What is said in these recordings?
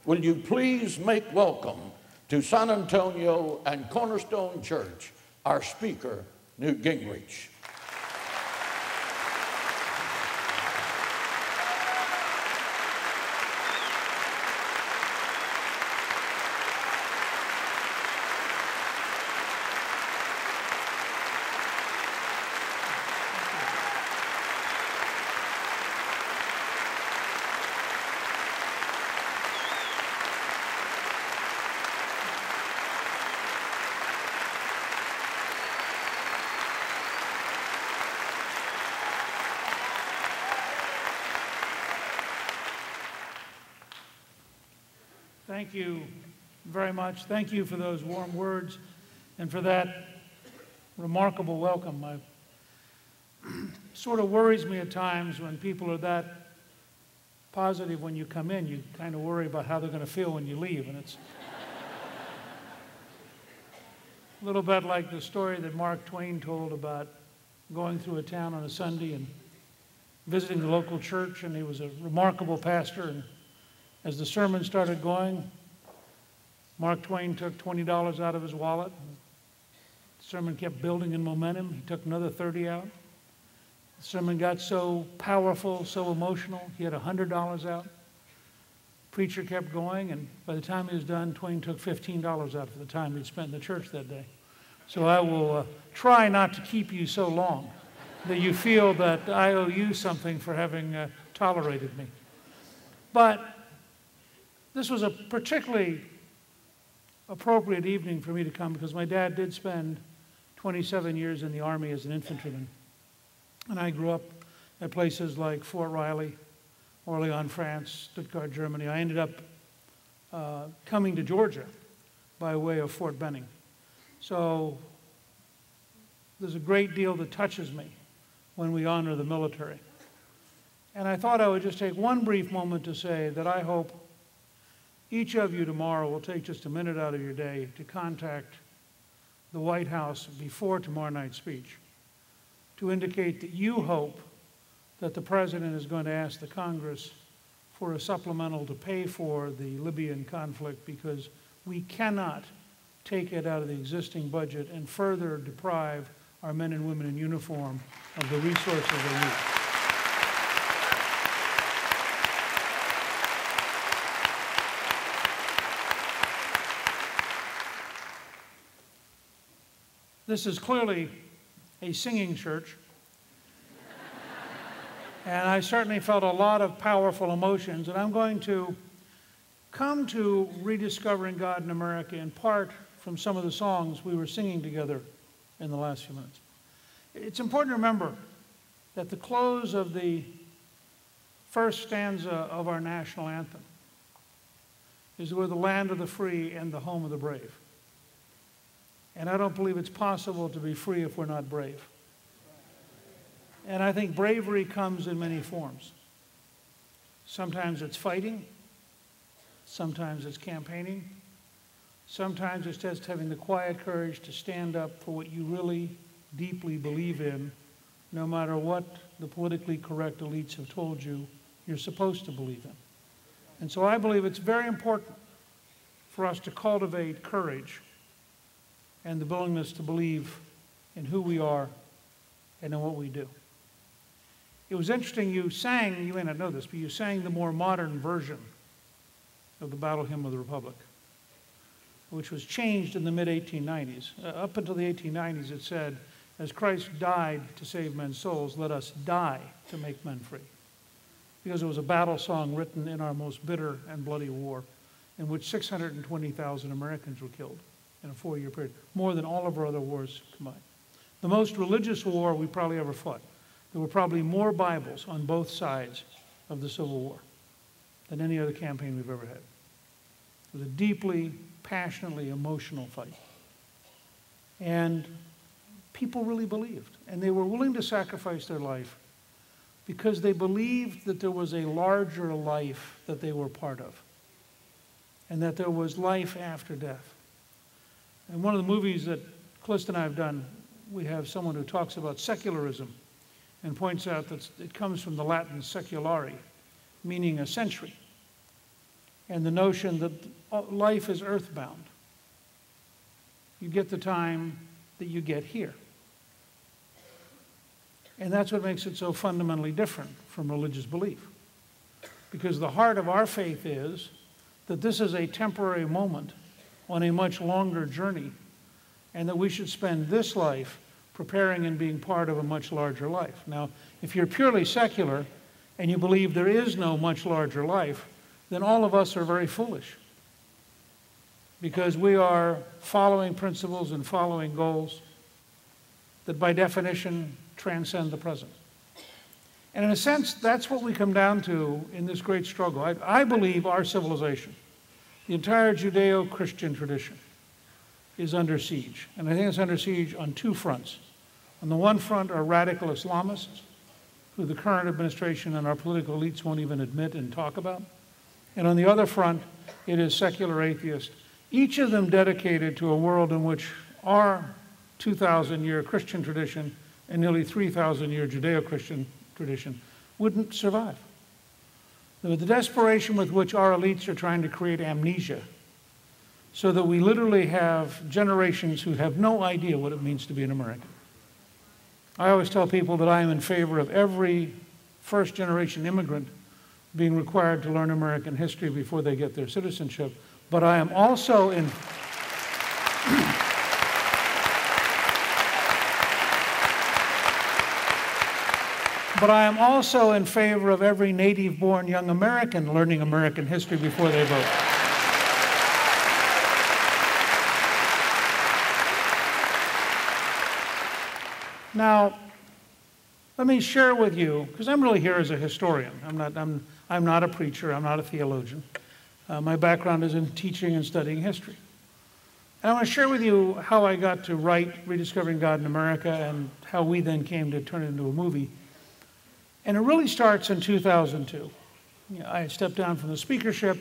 will you please make welcome to San Antonio and Cornerstone Church our speaker, Newt Gingrich. Thank you very much. Thank you for those warm words and for that remarkable welcome. It sort of worries me at times when people are that positive when you come in. You kind of worry about how they're going to feel when you leave. And it's a little bit like the story that Mark Twain told about going through a town on a Sunday and visiting the local church, and he was a remarkable pastor. And as the sermon started going, Mark Twain took $20 out of his wallet. The sermon kept building in momentum. He took another 30 out. The sermon got so powerful, so emotional, he had $100 out. Preacher kept going, and by the time he was done, Twain took $15 out for the time he'd spent in the church that day. So I will try not to keep you so long that you feel that I owe you something for having tolerated me. But this was a particularly appropriate evening for me to come because my dad did spend 27 years in the Army as an infantryman. And I grew up at places like Fort Riley, Orléans, France, Stuttgart, Germany. I ended up coming to Georgia by way of Fort Benning. So there's a great deal that touches me when we honor the military. And I thought I would just take one brief moment to say that I hope each of you tomorrow will take just a minute out of your day to contact the White House before tomorrow night's speech to indicate that you hope that the President is going to ask the Congress for a supplemental to pay for the Libyan conflict, because we cannot take it out of the existing budget and further deprive our men and women in uniform of the resources they need. This is clearly a singing church, and I certainly felt a lot of powerful emotions, and I'm going to come to Rediscovering God in America in part from some of the songs we were singing together in the last few minutes. It's important to remember that the close of the first stanza of our national anthem is "We're the land of the free and the home of the brave." And I don't believe it's possible to be free if we're not brave. And I think bravery comes in many forms. Sometimes it's fighting. Sometimes it's campaigning. Sometimes it's just having the quiet courage to stand up for what you really deeply believe in, no matter what the politically correct elites have told you you're supposed to believe in. And so I believe it's very important for us to cultivate courage and the willingness to believe in who we are and in what we do. It was interesting, you sang, you may not know this, but you sang the more modern version of the Battle Hymn of the Republic, which was changed in the mid-1890s. Up until the 1890s, it said, "As Christ died to save men's souls, let us die to make men free." Because it was a battle song written in our most bitter and bloody war, in which 620,000 Americans were killed in a 4-year period, more than all of our other wars combined. The most religious war we probably ever fought. There were probably more Bibles on both sides of the Civil War than any other campaign we've ever had. It was a deeply, passionately emotional fight. And people really believed, and they were willing to sacrifice their life because they believed that there was a larger life that they were part of, and that there was life after death. In one of the movies that Clist and I have done, we have someone who talks about secularism and points out that it comes from the Latin seculari, meaning a century. and the notion that life is earthbound. You get the time that you get here. And that's what makes it so fundamentally different from religious belief. Because the heart of our faith is that this is a temporary moment on a much longer journey, and that we should spend this life preparing and being part of a much larger life. Now, if you're purely secular and you believe there is no much larger life, then all of us are very foolish, because we are following principles and following goals that by definition transcend the present. And in a sense, that's what we come down to in this great struggle. I believe our civilization, the entire Judeo-Christian tradition, is under siege. And I think it's under siege on two fronts. On the one front are radical Islamists, who the current administration and our political elites won't even admit and talk about. And on the other front, it is secular atheists, each of them dedicated to a world in which our 2,000-year Christian tradition and nearly 3,000-year Judeo-Christian tradition wouldn't survive. The desperation with which our elites are trying to create amnesia, so that we literally have generations who have no idea what it means to be an American. I always tell people that I am in favor of every first-generation immigrant being required to learn American history before they get their citizenship, but I am also in But I am also in favor of every native-born young American learning American history before they vote. Now, let me share with you, because I'm really here as a historian. I'm not a preacher. I'm not a theologian. My background is in teaching and studying history. And I want to share with you how I got to write Rediscovering God in America and how we then came to turn it into a movie. And it really starts in 2002. I stepped down from the speakership.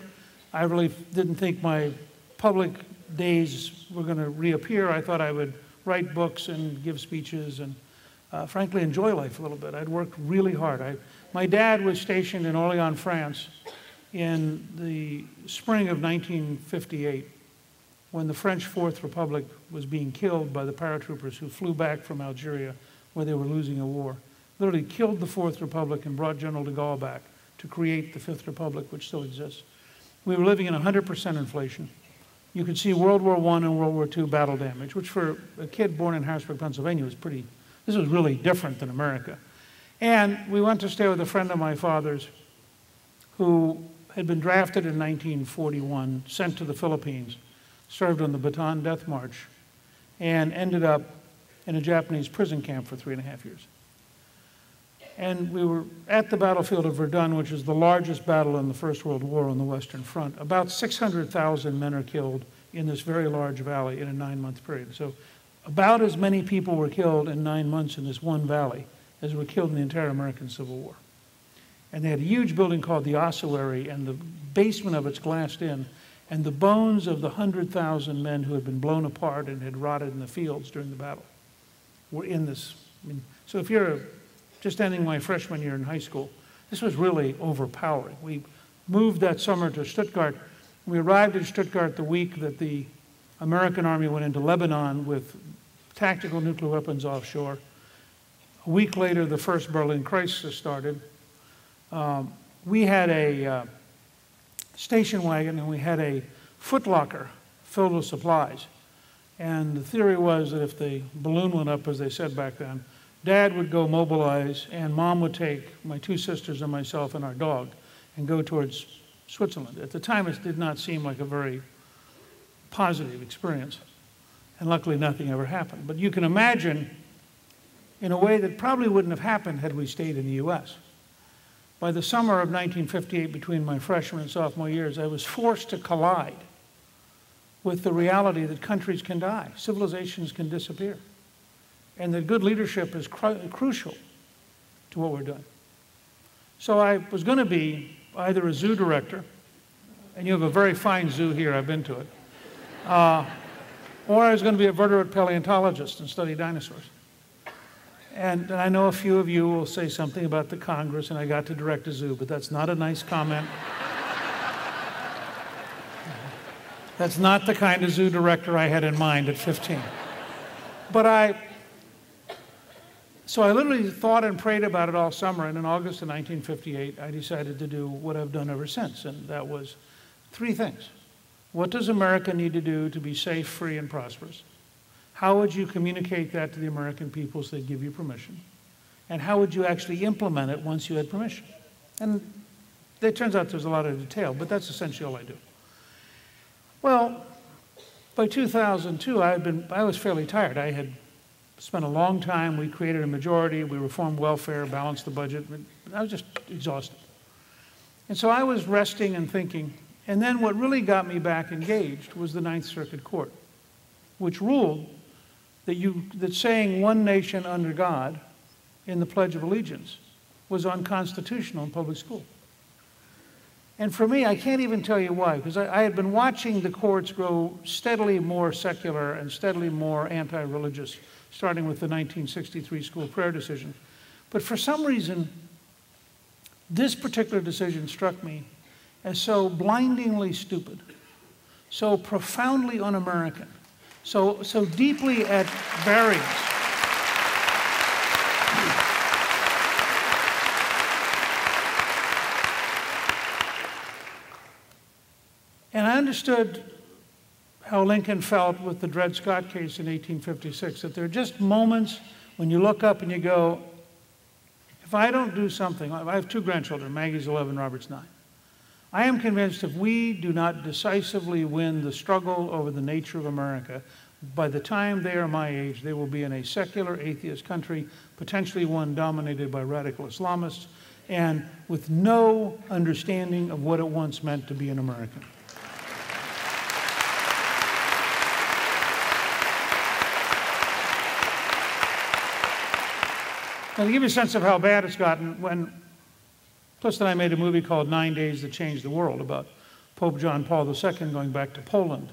I really didn't think my public days were going to reappear. I thought I would write books and give speeches and frankly enjoy life a little bit. I'd worked really hard. My dad was stationed in Orléans, France in the spring of 1958 when the French Fourth Republic was being killed by the paratroopers who flew back from Algeria where they were losing a war. Literally killed the Fourth Republic and brought General de Gaulle back to create the Fifth Republic, which still exists. We were living in 100% inflation. You could see World War I and World War II battle damage, which for a kid born in Harrisburg, Pennsylvania was this was really different than America. And we went to stay with a friend of my father's who had been drafted in 1941, sent to the Philippines, served on the Bataan Death March, and ended up in a Japanese prison camp for 3.5 years. And we were at the battlefield of Verdun, which is the largest battle in the First World War on the Western Front. About 600,000 men are killed in this very large valley in a 9-month period. So about as many people were killed in 9 months in this one valley as were killed in the entire American Civil War. And they had a huge building called the ossuary, and the basement of it's glassed in, and the bones of the 100,000 men who had been blown apart and had rotted in the fields during the battle were in this. So if you're just ending my freshman year in high school, this was really overpowering. We moved that summer to Stuttgart. We arrived in Stuttgart the week that the American army went into Lebanon with tactical nuclear weapons offshore. A week later, the first Berlin crisis started. We had a station wagon and we had a footlocker filled with supplies. And the theory was that if the balloon went up, as they said back then, Dad would go mobilize, and Mom would take my 2 sisters and myself and our dog and go towards Switzerland. At the time, it did not seem like a very positive experience, and luckily nothing ever happened. But you can imagine, in a way that probably wouldn't have happened had we stayed in the U.S. By the summer of 1958, between my freshman and sophomore years, I was forced to collide with the reality that countries can die, civilizations can disappear, and that good leadership is crucial to what we're doing. So I was going to be either a zoo director, and you have a very fine zoo here, I've been to it, or I was going to be a vertebrate paleontologist and study dinosaurs. And I know a few of you will say something about the Congress and I got to direct a zoo, but that's not a nice comment. That's not the kind of zoo director I had in mind at 15. So I literally thought and prayed about it all summer, and in August of 1958, I decided to do what I've done ever since, and that was three things. What does America need to do to be safe, free, and prosperous? How would you communicate that to the American people so they'd give you permission? And how would you actually implement it once you had permission? And it turns out there's a lot of detail, but that's essentially all I do. Well, by 2002, I was fairly tired. I had spent a long time. We created a majority. We reformed welfare, balanced the budget. I was just exhausted. And so I was resting and thinking. And then what really got me back engaged was the Ninth Circuit Court, which ruled that saying one nation under God in the Pledge of Allegiance was unconstitutional in public school. And for me, I can't even tell you why, because I had been watching the courts grow steadily more secular and steadily more anti-religious, starting with the 1963 school prayer decision. But for some reason, this particular decision struck me as so blindingly stupid, so profoundly un-American, so deeply at variance. And I understood how Lincoln felt with the Dred Scott case in 1856, that there are just moments when you look up and you go, if I don't do something, I have two grandchildren, Maggie's 11, Robert's 9. I am convinced if we do not decisively win the struggle over the nature of America, by the time they are my age, they will be in a secular atheist country, potentially one dominated by radical Islamists, and with no understanding of what it once meant to be an American. Now, to give you a sense of how bad it's gotten, when Plus, then I made a movie called 9 Days That Changed the World about Pope John Paul II going back to Poland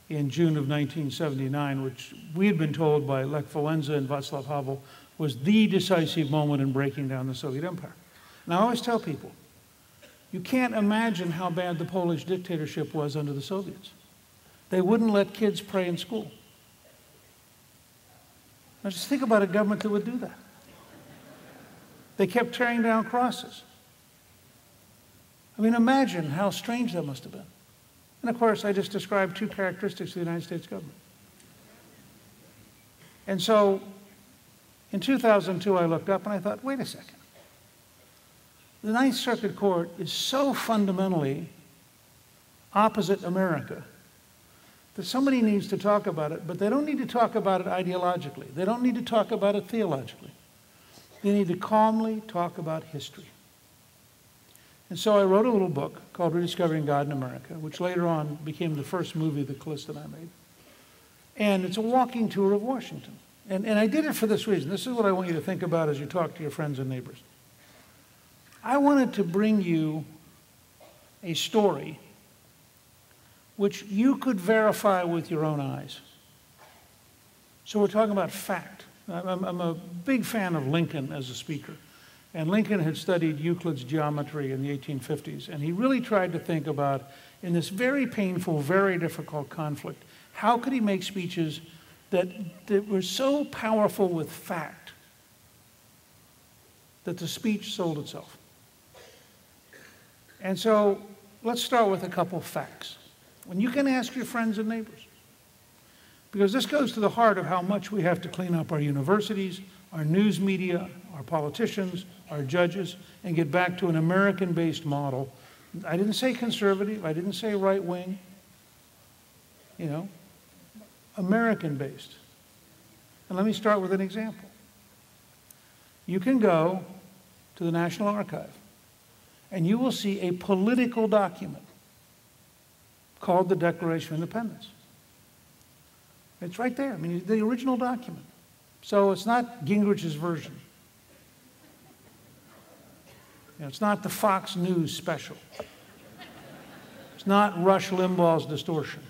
in June of 1979, which we had been told by Lech Wałęsa and Václav Havel was the decisive moment in breaking down the Soviet Empire. And I always tell people, you can't imagine how bad the Polish dictatorship was under the Soviets. They wouldn't let kids pray in school. Now just think about a government that would do that. They kept tearing down crosses. I mean, imagine how strange that must have been. And of course, I just described two characteristics of the United States government. And so, in 2002, I looked up and I thought, wait a second. The Ninth Circuit Court is so fundamentally opposite America that somebody needs to talk about it, but they don't need to talk about it ideologically. They don't need to talk about it theologically. They need to calmly talk about history. And so I wrote a little book called Rediscovering God in America, which later on became the first movie that Callista and I made. And it's a walking tour of Washington. And I did it for this reason. This is what I want you to think about as you talk to your friends and neighbors. I wanted to bring you a story which you could verify with your own eyes. So we're talking about fact. I'm a big fan of Lincoln as a speaker. And Lincoln had studied Euclid's geometry in the 1850s. And he really tried to think about, in this very painful, very difficult conflict, how could he make speeches that were so powerful with fact that the speech sold itself. And so let's start with a couple of facts. When you can ask your friends and neighbors, because this goes to the heart of how much we have to clean up our universities, our news media, our politicians, our judges, and get back to an American-based model. I didn't say conservative, I didn't say right-wing, you know, American-based. And let me start with an example. You can go to the National Archive, and you will see a political document called the Declaration of Independence. It's right there. I mean, the original document. So it's not Gingrich's version. You know, it's not the Fox News special. It's not Rush Limbaugh's distortion.